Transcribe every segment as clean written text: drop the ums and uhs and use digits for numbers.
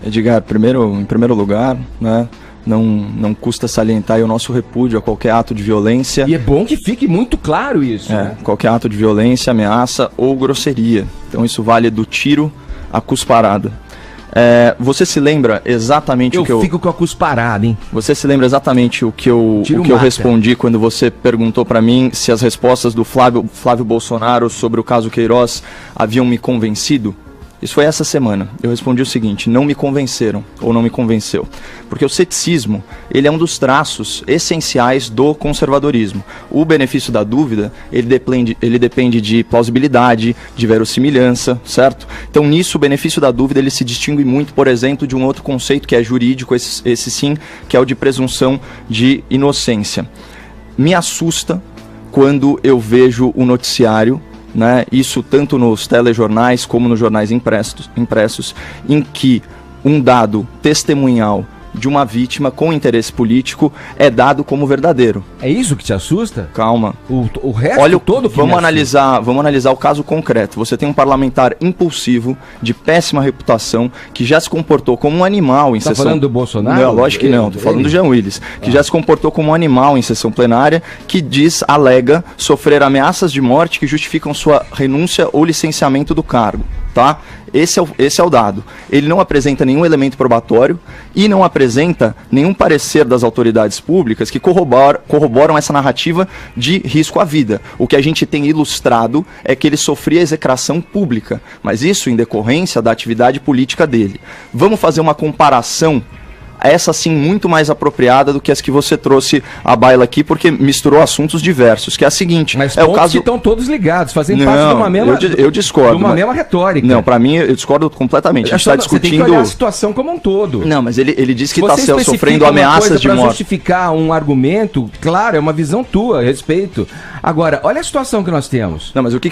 Edgar, em primeiro lugar, né, não custa salientar aí o nosso repúdio a qualquer ato de violência. E é bom que fique muito claro isso. Né? Qualquer ato de violência, ameaça ou grosseria. Então isso vale do tiro à cusparada. Você se lembra exatamente o que eu... Eu fico com a cusparada, hein? Você se lembra exatamente o que eu respondi quando você perguntou para mim se as respostas do Flávio Bolsonaro sobre o caso Queiroz haviam me convencido? Isso foi essa semana. Eu respondi o seguinte: não me convenceram, ou não me convenceu. Porque o ceticismo, ele é um dos traços essenciais do conservadorismo. O benefício da dúvida, ele depende de plausibilidade, de verossimilhança, certo? Então nisso o benefício da dúvida, ele se distingue muito, por exemplo, de um outro conceito que é jurídico, esse sim, que é o de presunção de inocência. Me assusta quando eu vejo o noticiário, né, isso tanto nos telejornais como nos jornais impressos, em que um dado testemunhal de uma vítima com interesse político é dado como verdadeiro. É isso que te assusta? Calma. O resto Olha, todo que vamos analisar o caso concreto. Você tem um parlamentar impulsivo, de péssima reputação, que já se comportou como um animal em sessão... Tá falando do Bolsonaro? Não, lógico que não. Tô falando do Jean Willis, que já se comportou como um animal em sessão plenária, que alega sofrer ameaças de morte que justificam sua renúncia ou licenciamento do cargo, tá? Esse é o dado. Ele não apresenta nenhum elemento probatório e não apresenta nenhum parecer das autoridades públicas que corroboram essa narrativa de risco à vida. O que a gente tem ilustrado é que ele sofria execração pública, mas isso em decorrência da atividade política dele. Vamos fazer uma comparação, essa sim muito mais apropriada do que as que você trouxe à baila aqui, porque misturou assuntos diversos, que é a seguinte... Mas o caso que estão todos ligados, fazem parte de uma mesma... Eu discordo. De uma mesma retórica. Não, para mim, eu discordo completamente. A gente está discutindo... Você tem que olhar a situação como um todo. Não, mas ele diz que está sofrendo ameaças de morte. Para justificar um argumento, claro, é uma visão tua, respeito. Agora, olha a situação que nós temos. Não, mas o que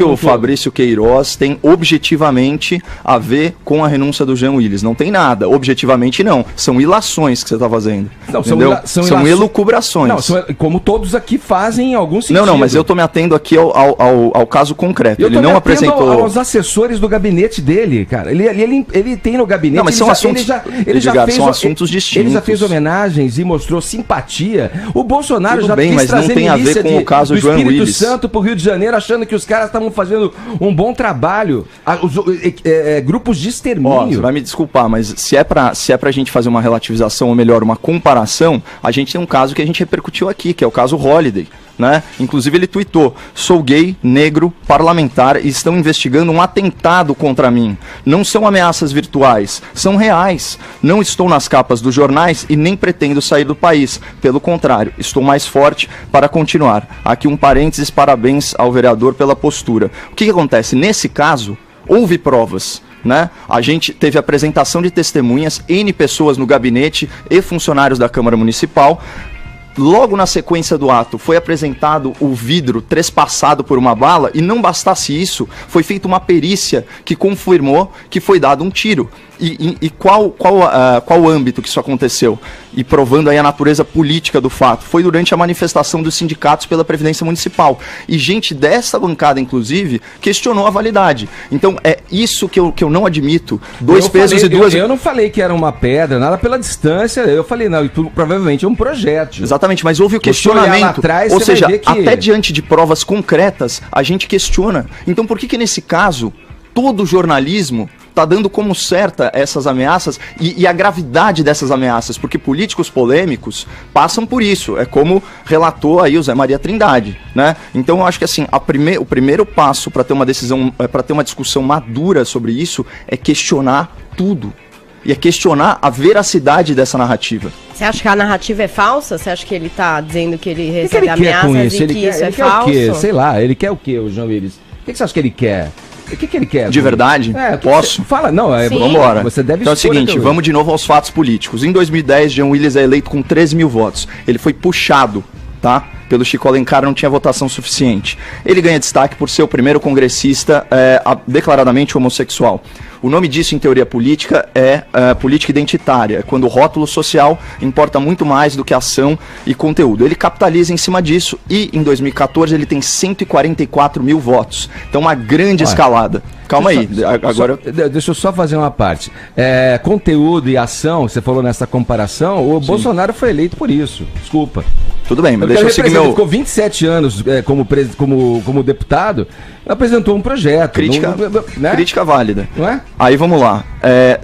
o Fabrício Queiroz tem objetivamente a ver com a renúncia do Jean Willis? Não tem nada. Objetivamente, não. São ilações que você está fazendo. Não, são elucubrações. Não, como todos aqui fazem em algum sentido. Não, mas eu estou me atendo aqui ao caso concreto. Ele não apresentou... aos assessores do gabinete dele, cara. Ele tem no gabinete... Não, mas são assuntos... são assuntos distintos. Ele já fez homenagens e mostrou simpatia. O Bolsonaro Tudo já bem, quis mas trazer não tem a ver com o caso do João Espírito Willis. Santo pro Rio de Janeiro, achando que os caras estavam fazendo um bom trabalho. Grupos de extermínio. Você vai me desculpar, mas se é pra gente fazer uma relativização, ou melhor, uma comparação, a gente tem um caso que a gente repercutiu aqui, que é o caso Holliday, né? Inclusive ele tuitou: sou gay, negro, parlamentar e estão investigando um atentado contra mim. Não são ameaças virtuais, são reais. Não estou nas capas dos jornais e nem pretendo sair do país. Pelo contrário, estou mais forte para continuar. Aqui um parênteses, parabéns ao vereador pela postura. O que acontece? Nesse caso, houve provas, né? A gente teve apresentação de testemunhas, N pessoas no gabinete e funcionários da Câmara Municipal. Logo na sequência do ato, foi apresentado o vidro trespassado por uma bala e não bastasse isso, foi feita uma perícia que confirmou que foi dado um tiro. E qual âmbito que isso aconteceu? E provando aí a natureza política do fato. Foi durante a manifestação dos sindicatos pela Previdência Municipal. E gente dessa bancada, inclusive, questionou a validade. Então, é isso que eu não admito. Eu não falei que era uma pedra, nada pela distância. Eu falei, não, provavelmente é um projétil. Exatamente, mas houve o questionamento. Ou seja, até diante de provas concretas, a gente questiona. Então, por que nesse caso, todo o jornalismo está dando como certa essas ameaças e a gravidade dessas ameaças, porque políticos polêmicos passam por isso, é como relatou aí o Zé Maria Trindade, né? Então eu acho que assim, o primeiro passo para ter uma decisão, para ter uma discussão madura sobre isso é questionar tudo. E é questionar a veracidade dessa narrativa. Você acha que a narrativa é falsa? Você acha que ele está dizendo que ele recebe ameaças e que isso é falso? Ele quer o quê? Sei lá, ele quer o quê, o João Willis? O que você acha que ele quer? O que ele quer? De verdade? Posso? Fala, não, vamos embora. Você deve então é o seguinte, vamos de novo aos fatos políticos. Em 2010, Jean Willis é eleito com 13 mil votos. Ele foi puxado, tá? Pelo Chico Alencar, não tinha votação suficiente. Ele ganha destaque por ser o primeiro congressista declaradamente homossexual. O nome disso em teoria política é política identitária, quando o rótulo social importa muito mais do que ação e conteúdo. Ele capitaliza em cima disso e em 2014 ele tem 144 mil votos. Então uma grande escalada. Calma aí, agora... Deixa eu só fazer uma parte. Conteúdo e ação, você falou nessa comparação, o Bolsonaro foi eleito por isso. Desculpa. Tudo bem, mas deixa eu seguir meu... Ele ficou 27 anos como deputado, apresentou um projeto. Crítica válida. Não é? Aí vamos lá.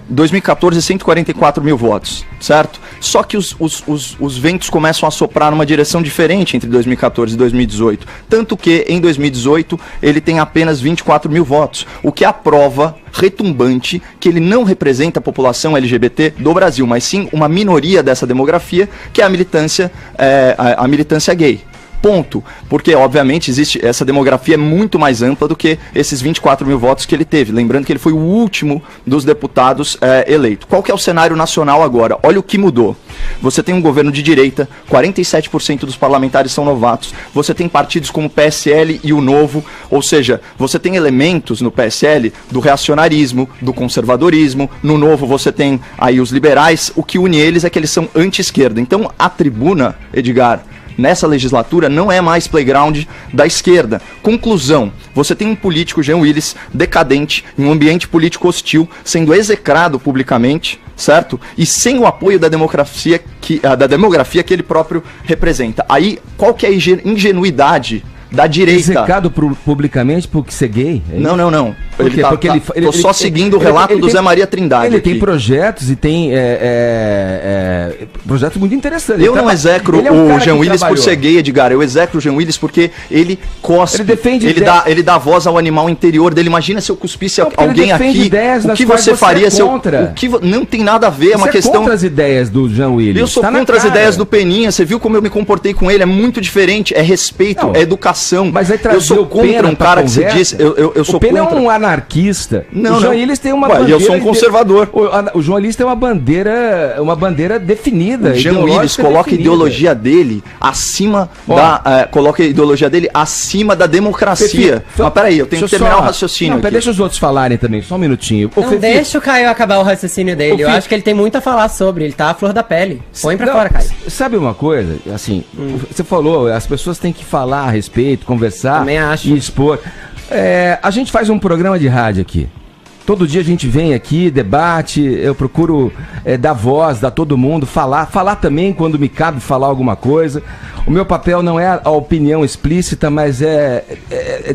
2014, 144 mil votos, certo? Só que os ventos começam a soprar numa direção diferente entre 2014 e 2018. Tanto que, em 2018, ele tem apenas 24 mil votos. O que é a prova retumbante que ele não representa a população LGBT do Brasil, mas sim uma minoria dessa demografia, que é a militância gay. Ponto. Porque, obviamente, existe essa demografia muito mais ampla do que esses 24 mil votos que ele teve. Lembrando que ele foi o último dos deputados eleito. Qual que é o cenário nacional agora? Olha o que mudou. Você tem um governo de direita, 47% dos parlamentares são novatos. Você tem partidos como o PSL e o Novo, ou seja, você tem elementos no PSL do reacionarismo, do conservadorismo. No Novo você tem aí os liberais. O que une eles é que eles são anti-esquerda. Então, a tribuna, Edgar, nessa legislatura não é mais playground da esquerda. Conclusão, você tem um político, Jean Willis, decadente, em um ambiente político hostil, sendo execrado publicamente, certo? E sem o apoio da demografia que ele próprio representa. Aí, qual que é a ingenuidade da direita? Execrado publicamente por ser gay? Não. Por quê? Porque tô só seguindo o relato do Zé Maria Trindade. Ele tem projetos e tem projetos muito interessantes. Eu não execro o Jean Willis por ser gay, Edgar. Eu execro o Jean Willis porque ele cospe. Ele dá voz ao animal interior dele. Imagina se eu cuspisse alguém aqui. O que você faria se eu... Não tem nada a ver, é uma questão... contra as ideias do Jean Willis. Eu sou contra as ideias do Peninha. Você viu como eu me comportei com ele? É muito diferente. É respeito, é educação. Mas aí eu sou contra um cara que se diz... Eu sou contra... é um anarquista. Não, o João Willis tem uma bandeira... eu sou um conservador. O João Willis tem uma bandeira definida. O João Willis coloca a ideologia dele acima da democracia. Mas peraí, eu tenho que terminar o raciocínio aqui. Deixa os outros falarem também, só um minutinho. Deixa o Caio acabar o raciocínio dele. Eu acho que ele tem muito a falar sobre. Ele tá à flor da pele. Põe pra fora, Caio. Sabe uma coisa? Assim, você falou, as pessoas têm que falar a respeito, conversar e expor. A gente faz um programa de rádio aqui. Todo dia a gente vem aqui, debate, eu procuro dar voz, dar todo mundo, falar também quando me cabe falar alguma coisa. O meu papel não é a opinião explícita, mas é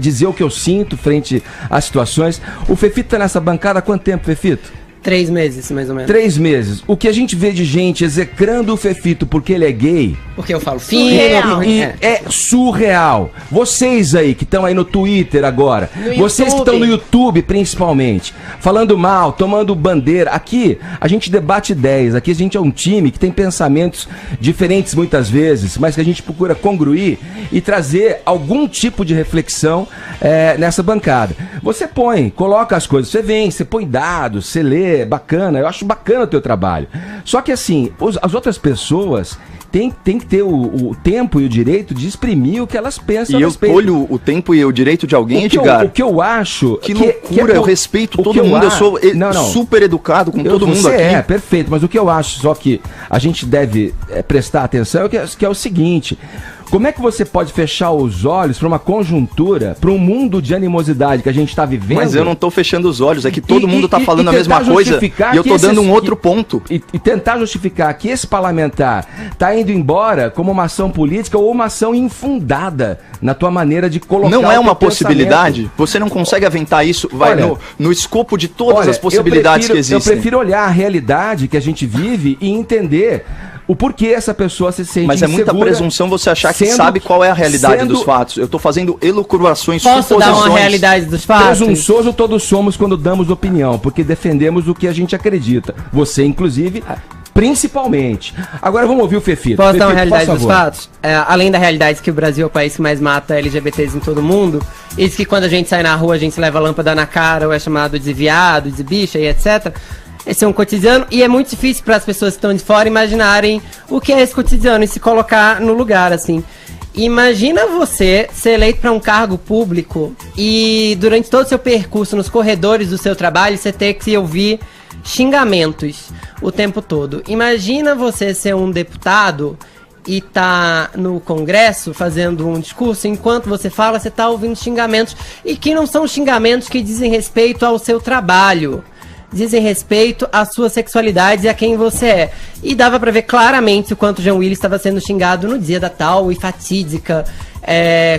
dizer o que eu sinto frente às situações. O Fefito tá nessa bancada há quanto tempo, Fefito? 3 meses, mais ou menos. 3 meses. O que a gente vê de gente execrando o Fefito porque ele é gay... Porque eu falo surreal. É surreal. Vocês aí que estão aí no Twitter agora, vocês que estão no YouTube principalmente, falando mal, tomando bandeira. Aqui a gente debate ideias, aqui a gente é um time que tem pensamentos diferentes muitas vezes, mas que a gente procura congruir e trazer algum tipo de reflexão nessa bancada. Você coloca as coisas, você põe dados, você lê, bacana, eu acho bacana o teu trabalho. Só que assim, as outras pessoas tem que ter o tempo e o direito de exprimir o que elas pensam a respeito. E eu colho o tempo e o direito de alguém, Edgar? O que eu acho... Que loucura, eu respeito todo mundo, eu sou super educado com todo mundo aqui. Perfeito, mas o que eu acho só que a gente deve prestar atenção que é o seguinte... Como é que você pode fechar os olhos para uma conjuntura, para um mundo de animosidade que a gente está vivendo? Mas eu não estou fechando os olhos, é que todo mundo está falando a mesma coisa e eu estou dando um outro ponto. E tentar justificar que esse parlamentar está indo embora como uma ação política ou uma ação infundada na tua maneira de colocar. Não é uma possibilidade? Você não consegue aventar isso? Vai no escopo de todas as possibilidades que existem. Eu prefiro olhar a realidade que a gente vive e entender o porquê essa pessoa se sente Mas é muita presunção você achar que sabe qual é a realidade dos fatos. Eu estou fazendo elucubrações, suposições. Posso dar uma realidade dos fatos? Presunçoso todos somos quando damos opinião, porque defendemos o que a gente acredita. Você, inclusive, principalmente. Agora vamos ouvir o Fefito. Posso dar uma realidade dos fatos? Além da realidade que o Brasil é o país que mais mata LGBTs em todo o mundo, isso que quando a gente sai na rua a gente leva lâmpada na cara ou é chamado de viado, de bicha e etc. Esse é um cotidiano e é muito difícil para as pessoas que estão de fora imaginarem o que é esse cotidiano e se colocar no lugar, assim. Imagina você ser eleito para um cargo público e durante todo o seu percurso nos corredores do seu trabalho você ter que ouvir xingamentos o tempo todo. Imagina você ser um deputado e tá no Congresso fazendo um discurso, enquanto você fala, você tá ouvindo xingamentos, e que não são xingamentos que dizem respeito ao seu trabalho, dizem respeito à sua sexualidade e a quem você é. E dava pra ver claramente o quanto o Jean Willis estava sendo xingado no dia da tal e fatídica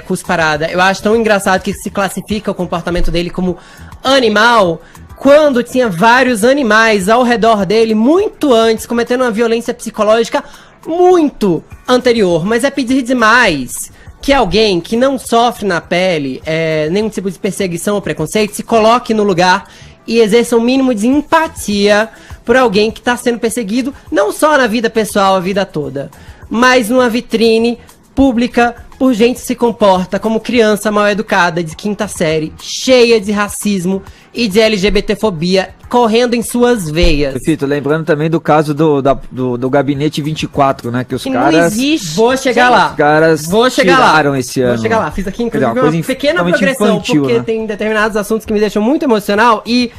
cusparada. Eu acho tão engraçado que se classifica o comportamento dele como animal, quando tinha vários animais ao redor dele muito antes, cometendo uma violência psicológica muito anterior. Mas é pedir demais que alguém que não sofre na pele nenhum tipo de perseguição ou preconceito se coloque no lugar e exerça um mínimo de empatia por alguém que está sendo perseguido, não só na vida pessoal, a vida toda, mas numa vitrine pública por gente que se comporta como criança mal educada de quinta série, cheia de racismo e de LGBTfobia correndo em suas veias. Fito, lembrando também do caso do Gabinete 24, né? Que os caras... Não existe. Vou chegar lá. Os caras tiraram esse ano. Vou chegar lá. Fiz aqui, inclusive, uma uma pequena progressão, infantil, porque né? tem determinados assuntos que me deixam muito emocional. E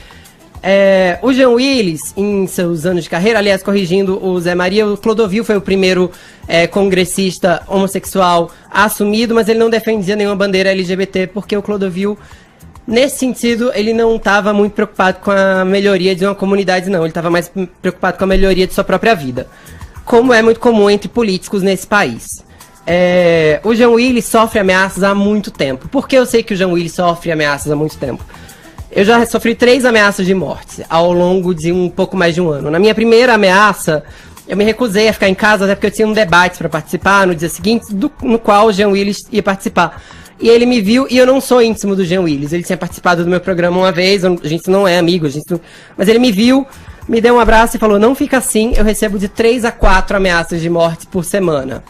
o Jean Willis, em seus anos de carreira, aliás, corrigindo o Zé Maria, o Clodovil foi o primeiro congressista homossexual assumido, mas ele não defendia nenhuma bandeira LGBT, porque o Clodovil, nesse sentido, ele não estava muito preocupado com a melhoria de uma comunidade, não. Ele estava mais preocupado com a melhoria de sua própria vida, como é muito comum entre políticos nesse país. O Jean Willis sofre ameaças há muito tempo. Por que eu sei que o Jean Willis sofre ameaças há muito tempo? Eu já sofri 3 ameaças de morte ao longo de um pouco mais de um ano. Na minha primeira ameaça, eu me recusei a ficar em casa, até porque eu tinha um debate para participar no dia seguinte, no qual o Jean Willis ia participar. E ele me viu, e eu não sou íntimo do Jean Willis. Ele tinha participado do meu programa uma vez, a gente não é amigo, mas ele me viu, me deu um abraço e falou: não fica assim, eu recebo de 3 a 4 ameaças de morte por semana.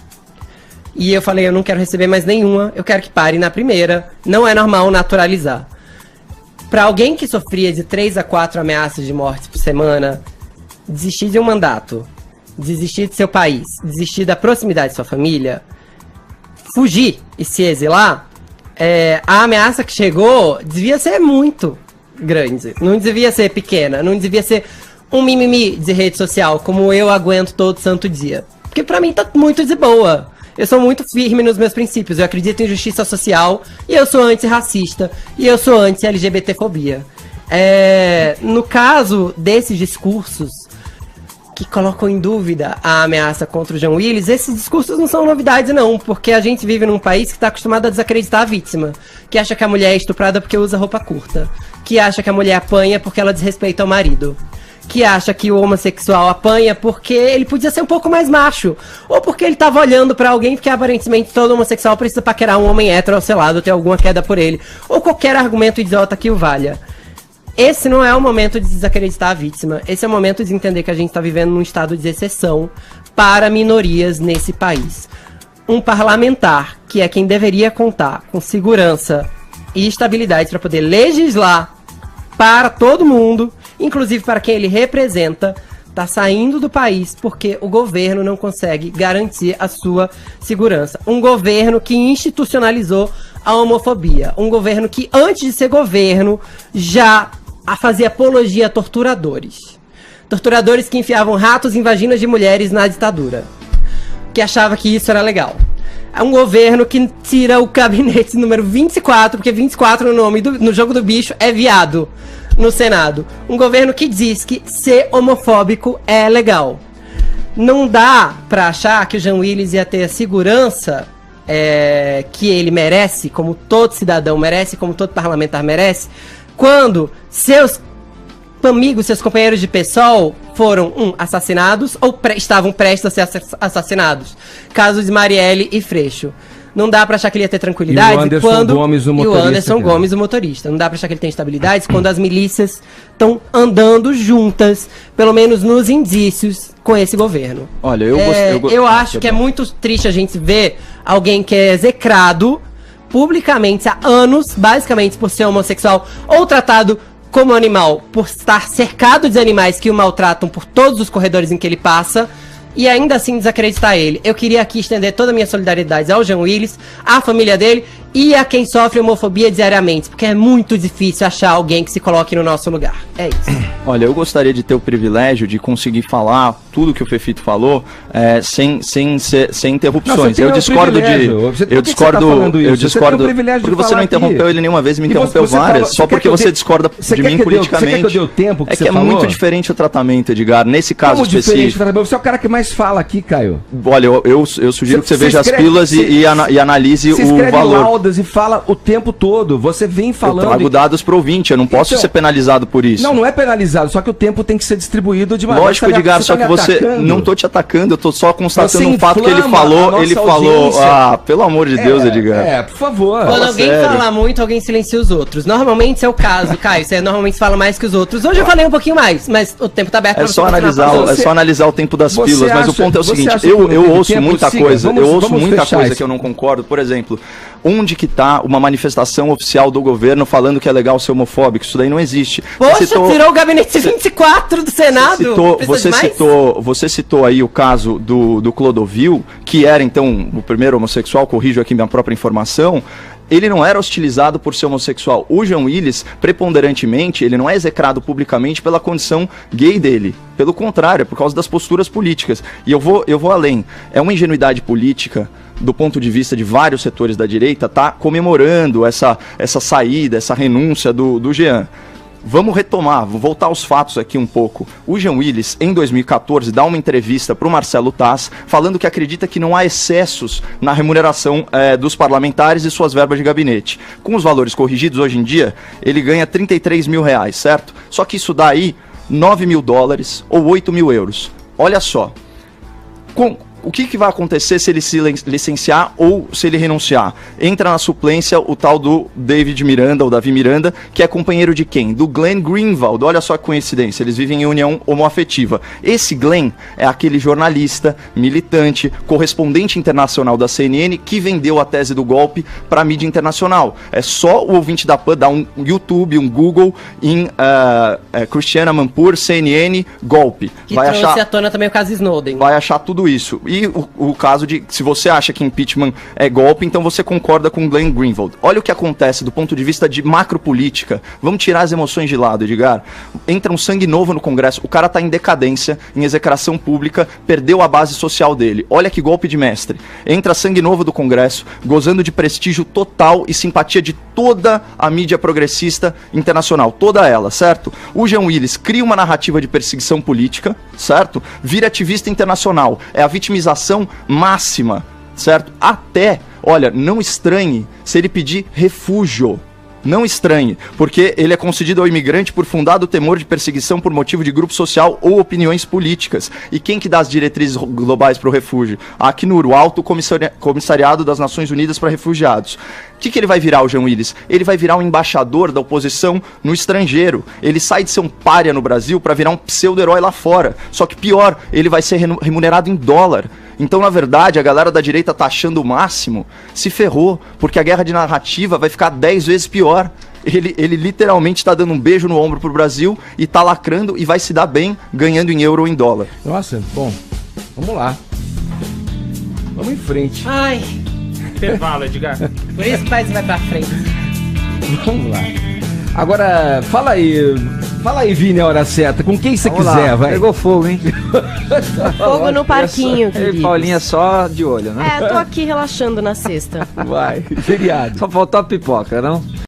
E eu falei: eu não quero receber mais nenhuma, eu quero que pare na primeira, não é normal naturalizar. Para alguém que sofria de 3 a 4 ameaças de morte por semana, desistir de um mandato, desistir de seu país, desistir da proximidade de sua família, fugir e se exilar, a ameaça que chegou devia ser muito grande, não devia ser pequena, não devia ser um mimimi de rede social, como eu aguento todo santo dia. Porque pra mim tá muito de boa. Eu sou muito firme nos meus princípios, eu acredito em justiça social, e eu sou antirracista, e eu sou anti-LGBTfobia. No caso desses discursos que colocam em dúvida a ameaça contra o Jean Willis, esses discursos não são novidade não, porque a gente vive num país que está acostumado a desacreditar a vítima, que acha que a mulher é estuprada porque usa roupa curta, que acha que a mulher apanha porque ela desrespeita o marido, que acha que o homossexual apanha porque ele podia ser um pouco mais macho, ou porque ele tava olhando pra alguém, porque aparentemente todo homossexual precisa paquerar um homem hétero ao seu lado, ter alguma queda por ele, ou qualquer argumento idiota que o valha. Esse não é o momento de desacreditar a vítima, esse é o momento de entender que a gente está vivendo num estado de exceção para minorias nesse país. Um parlamentar, que é quem deveria contar com segurança e estabilidade para poder legislar para todo mundo, inclusive para quem ele representa, está saindo do país porque o governo não consegue garantir a sua segurança. Um governo que institucionalizou a homofobia. Um governo que, antes de ser governo, já fazia apologia a torturadores. Torturadores que enfiavam ratos em vaginas de mulheres na ditadura. Que achava que isso era legal. É um governo que tira o gabinete número 24, porque 24 no nome no jogo do bicho é viado, no Senado. Um governo que diz que ser homofóbico é legal. Não dá pra achar que o Jean Willis ia ter a segurança que ele merece, como todo cidadão merece, como todo parlamentar merece, quando seus amigos, seus companheiros de PSOL foram, assassinados ou estavam prestes a ser assassinados. Caso de Marielle e Freixo. Não dá pra achar que ele ia ter tranquilidade E o Anderson Gomes, o motorista. E o Anderson Gomes, o motorista. Não dá pra achar que ele tem estabilidade quando as milícias estão andando juntas, pelo menos nos indícios, com esse governo. Olha, eu acho que é muito triste a gente ver alguém que é execrado publicamente há anos, basicamente por ser homossexual, ou tratado como animal por estar cercado de animais que o maltratam por todos os corredores em que ele passa, e ainda assim desacreditar ele. Eu queria aqui estender toda a minha solidariedade ao Jean Willis, à família dele e a quem sofre homofobia diariamente, porque é muito difícil achar alguém que se coloque no nosso lugar. É isso. Olha, eu gostaria de ter o privilégio de conseguir falar tudo que o Fefito falou sem interrupções. Não, eu discordo porque você não interrompeu ele nenhuma vez, me interrompeu várias, só porque você discorda de mim politicamente. Você quer que eu dê o tempo que você falou? É muito diferente o tratamento, Edgar, nesse caso específico. Você é o cara que mais fala aqui, Caio. Olha, eu sugiro que você veja as pílulas e analise o valor. E fala o tempo todo. Você vem falando. Eu trago dados pro ouvinte, eu não posso ser penalizado por isso. Não é penalizado, só que o tempo tem que ser distribuído de maneira. Lógico, Edgar, só que você não tô te atacando, eu tô só constatando um fato que ele falou. Pelo amor de Deus, Edgar. Por favor. Quando alguém fala muito, alguém silencia os outros. Normalmente esse é o caso, Caio. Você normalmente fala mais que os outros. Hoje eu falei um pouquinho mais, mas o tempo tá aberto pra você. É só analisar o tempo das pílulas, mas o ponto é o seguinte, eu ouço muita coisa, que eu não concordo. Por exemplo, onde que tá uma manifestação oficial do governo falando que é legal ser homofóbico? Isso daí não existe. Poxa, tirou o gabinete 24 do Senado. Você citou aí o caso do Clodovil, que era então o primeiro homossexual, corrijo aqui minha própria informação. Ele não era hostilizado por ser homossexual. O Jean Willis, preponderantemente, ele não é execrado publicamente pela condição gay dele. Pelo contrário, é por causa das posturas políticas. E eu vou além. É uma ingenuidade política, do ponto de vista de vários setores da direita, tá comemorando essa saída, essa renúncia do Jean. Vamos retomar, vou voltar aos fatos aqui um pouco. O Jean Willis, em 2014, dá uma entrevista para o Marcelo Taz, falando que acredita que não há excessos na remuneração dos parlamentares e suas verbas de gabinete. Com os valores corrigidos, hoje em dia, ele ganha 33 mil reais, certo? Só que isso dá aí 9 mil dólares ou 8 mil euros. Olha só. O que vai acontecer se ele se licenciar ou se ele renunciar? Entra na suplência o tal do Davi Miranda, que é companheiro de quem? Do Glenn Greenwald. Olha só que coincidência, eles vivem em união homoafetiva. Esse Glenn é aquele jornalista, militante, correspondente internacional da CNN que vendeu a tese do golpe para a mídia internacional. É só o ouvinte da PAN dar um YouTube, um Google em Christiane Amanpour, CNN, golpe. Que trouxe à tona também o caso Snowden. Vai achar tudo isso. E o caso de, se você acha que impeachment é golpe, então você concorda com Glenn Greenwald. Olha o que acontece do ponto de vista de macropolítica. Vamos tirar as emoções de lado, Edgar. Entra um sangue novo no Congresso, o cara tá em decadência, em execração pública, perdeu a base social dele. Olha que golpe de mestre. Entra sangue novo do Congresso, gozando de prestígio total e simpatia de toda a mídia progressista internacional, toda ela, certo? O Jean Willis cria uma narrativa de perseguição política, certo? Vira ativista internacional, é a vitimização máxima, certo? Até, olha, não estranhe se ele pedir refúgio. Não estranhe, porque ele é concedido ao imigrante por fundado temor de perseguição por motivo de grupo social ou opiniões políticas. E quem que dá as diretrizes globais para o refúgio? A Acnur, o Alto Comissariado das Nações Unidas para Refugiados. O que ele vai virar, o Jean Willis? Ele vai virar um embaixador da oposição no estrangeiro. Ele sai de ser um pária no Brasil para virar um pseudo-herói lá fora. Só que pior, ele vai ser remunerado em dólar. Então, na verdade, a galera da direita tá achando o máximo, se ferrou, porque a guerra de narrativa vai ficar 10 vezes pior. Ele literalmente tá dando um beijo no ombro pro Brasil e tá lacrando e vai se dar bem ganhando em euro ou em dólar. Nossa, bom, vamos lá. Vamos em frente. Ai, intervalo, Edgar. Por isso que o país vai pra frente. Vamos lá. Agora, fala aí, Vini, a hora certa. Com quem você quiser, lá. vai. Pegou fogo, hein? Fogo no parquinho, queridos. E Paulinha só de olho, né? Tô aqui relaxando na sexta. Vai, feriado. Só faltou a pipoca, não?